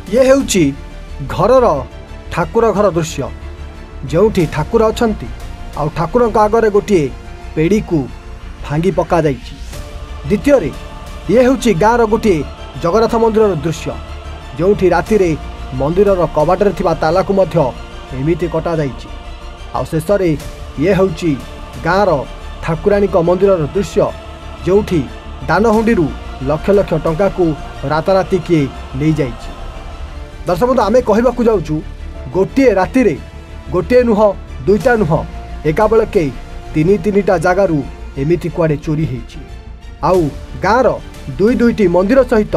ये हेउची घरर ठाकुर घर दृश्य जोठी ठाकुर अछंती आउ ठाकुर आगे गोटे पेड़ी को भांगी पका जाइछि। द्वितीय रे ये हेउची गाँर गोटे जगन्नाथ मंदिर दृश्य जोठी राति रे मंदिर कबाटर थिबा ताला को मध्य एमिति कटा जाइछि। आउ शेष रे ये हेउची गाँर ठाकुराणी मंदिर दृश्य जोठी दानहुंडी लक्ष लक्ष टंका को राताराति किए नहीं जाइछि। दर्शक बंधु आमे कहबाकू जाउछु गोटे राति रे गोटे नुह दुईटा नुह एका बेलके तीन तीनटा जगारू एमिति कुआडे चोरी हेछि। आउ गाँर दुई दुईटी मंदिर सहित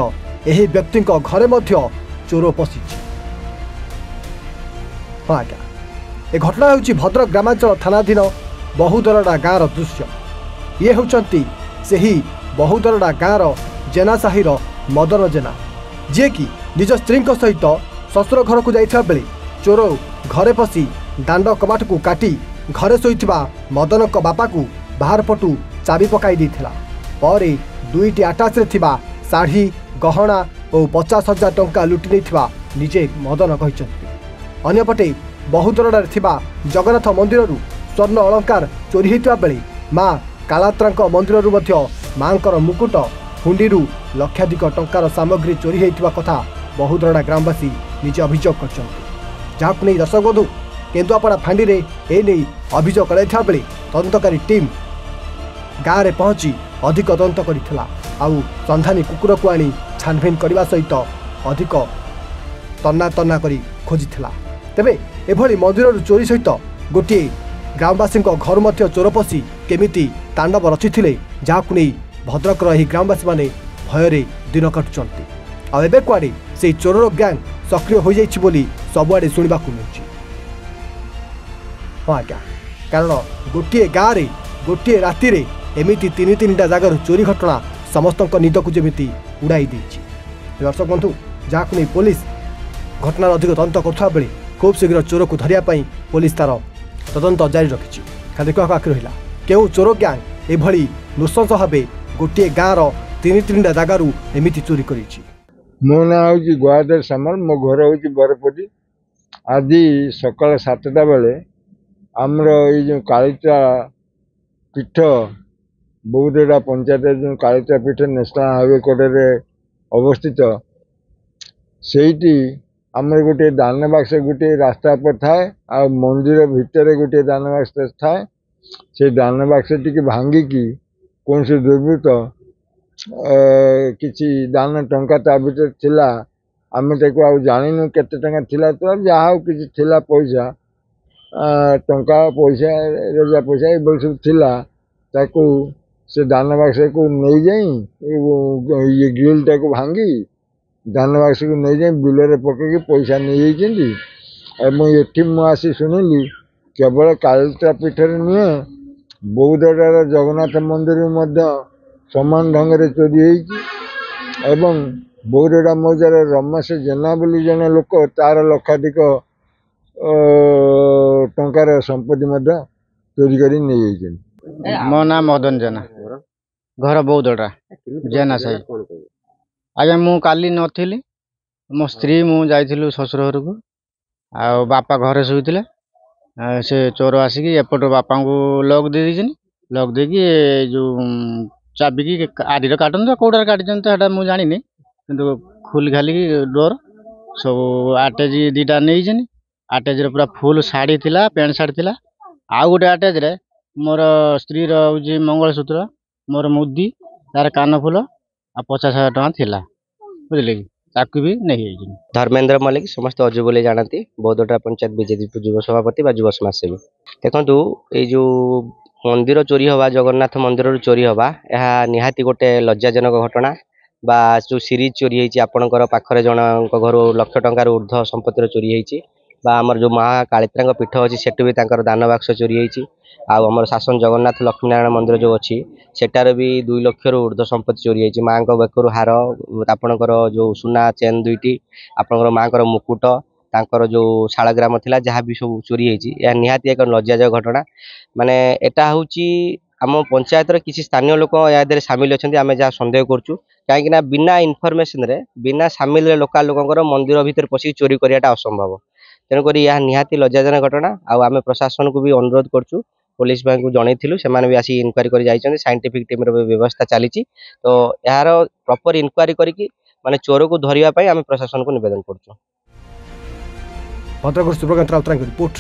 एही व्यक्ति घरे मध्य चोर पशिछि। हाँ आज्ञा ए घटना होछि भद्रक ग्रामांचल थानाधीन बहुदरडा गाँर दृश्य। ये होचंती सेही बहुदरडा गाँर जेना साहिर मदन जेना जे कि निज स्त्री सहित शशुर घर को जाइथिबा बेले चोर घरे पशि दांड कबाट को काटी घरे शोइथिबा मदन को बापा को बाहर पटू चाबी पकाई देथिला। परे दुईटी आटाच रे थिबा साड़ी गहना और 50,000 टंका लुटि नेथिबा निजे मदन कहिसंती। अन्यपटे बहुदरडा थिबा जगन्नाथ मंदिर स्वर्ण अलंकार चोरी हेतिबा बेले मां कालात्रांक मंदिर मध्य मांकर मुकुट हुंडी लक्षाधिक टंकार सामग्री चोरी होता कथा बहुदरडा ग्रामवासी निजे अभियोग कर दर्शक बंधु केन्दुआपड़ा फांडी रे एने अभियोग कराइथिबा बेले तदंतकारी टीम गाँव में पहुंची अधिक तदंत करथिला। आउ संधानी कुकुर को आनी छानभिन करने सहित अधिक तना तना करी खोजिथिला। तेबे एभली मंदिर चोरी सहित गोटे ग्रामवासी घर मध्य चोर पशि केमिति तांडव रचिथिले जाहाकु नै भद्रक रही ग्रामवासी माने भୟରେ दिन काटुचंती। आ एबे कुआडे से चोरर गैंग सक्रिय हो जाइछि बोली सबुआडे सुनिबाकु मिलुछि। हाँ आज्ञा कारण गोटे गाँव में गोटे राति रे एमिति तीन तीनटा जगार चोरी घटना समस्त निद को जमी उड़ाई देछि। दर्शक बंधु जहाकु नै पुलिस घटनार अधिक तदंत करुवा बेले खूब शीघ्र चोर को धरिया पई पुलिस तार तदंत जारी रखिछि। देखा बाकी रहा केउ चोर गैंग एभली नृशंस भावे गोटे गाँर तीन तीनटा जगार एमिति चोरी करिछि। मो ना हूँ गुआधर सामल मो घर हूँ बरपटी। आज सकाल 7टा बेले आमर ये जो कालिचा पीठ बहुदरडा पंचायत जो कालिचा पीठ नेशनल हाईवे कड़े अवस्थित सेठी आमर गोटे दान बाक्स गोटे रास्ता पर थाए आ मंदिर भितर गोटे दान बाक्स थाए। से दान बाक्स टी भांगिकी कौन से दुर्वृत्त किसी दान टंका ता भीतर थिला आमे ताको आ जानिनु केते टंका थिला तो जहा किसी थिला पैसा टंका पैसा रेजा पैसा ए बल सब थिला ताको से दान बाक्स को नहीं जाई ये ग्रिल टाको भांगी दान बाक्स को नहीं जाई बिलरे पके पैसा नहीं जाइछिंदी। एवं एठी मु आसी सुनिली केवल कालिका पीठर नुहे बहुदरडार जगन्नाथ मंदिर मध्य समान ढंग से चोरी एवं बहुदरडा मौजार रमेश जेना बोली जने लोक तार लक्षाधिक टंकार संपत्ति चोरी कर नहीं। मो ना मदन जेना घर बहुदरडा जेना साई। आज्ञा मु काली नथिली मो स्त्री मु जाइथिलु ससुर घर को आ बापा घरे शुईथिले से चोर आसिक एपट बापा को लॉक दे दीजिए लॉक देकी जो चाबी की आदि काटन कौटार काटन तो मुझे जानी किंतु खुल खाली डोर सब आटेज दीटा नहीं आटेज पूरा फुल शाढ़ी थिला पैंट सार्ट थिला। आउ गोटे आटेज रे मोर स्त्री हूँ मंगलसूत्र मोर मुदी तार कान फुल आ 50,000 टଙ୍କା थिला बुझे कि ताकू भी नहीं। धर्मेंद्र मल्लिक समस्त अजु बोले जानती बहुदरडा पंचायत बीजेपी युव सभापति व युव समाजसेवी। देखु ये जो मंदिर चोरी हवा जगन्नाथ मंदिर चोरी हवा यह निहाती गोटे लज्जाजनक घटना बा जो सीरीज चोरी होती आपणकर पाखरे जन घर लक्ष टंकार ऊर्ध्व संपत्तिर चोरी होती बा आमर जो माँ कालित्रांग पीठ अच्छी सेठू भी तांकर दान बाक्स चोरी होती आमर शासन जगन्नाथ लक्ष्मीनारायण मंदिर जो अच्छी सेटार भी 2 लाख ऊर्ध्व संपत्ति चोरी होती। माँ बेकर हार आपणकर जो सुना चेन दुईटी आपणकर माँ मुकुट तांकर जो शालग्राम थिला जहाँ भी सब चोरी होती यह निहाती एक लज्जाजनक घटना। माने एटा हूँ आम पंचायतर किसी स्थानीय लोक या सामिल अच्छा आम जहाँ सन्देह करूँ कहीं बिना इनफर्मेसन बिना सामिल लोकाल लोकर मंदिर भितर पशिक चोरी कराटा असंभव। तेणुक यह निहाती लज्जाजनक घटना आम प्रशासन को भी अनुरोध करूँ पुलिस भाई को जनईलु से भी आसी इनक्वारी कर जाइछन्ति साइंटिफिक टीम व्यवस्था चली तो यार प्रॉपर इनक्वारी करके माने चोर को धरिया पई आम प्रशासन को निवेदन करूँ। भद्रक सुब्रकांत राउतराय रिपोर्ट।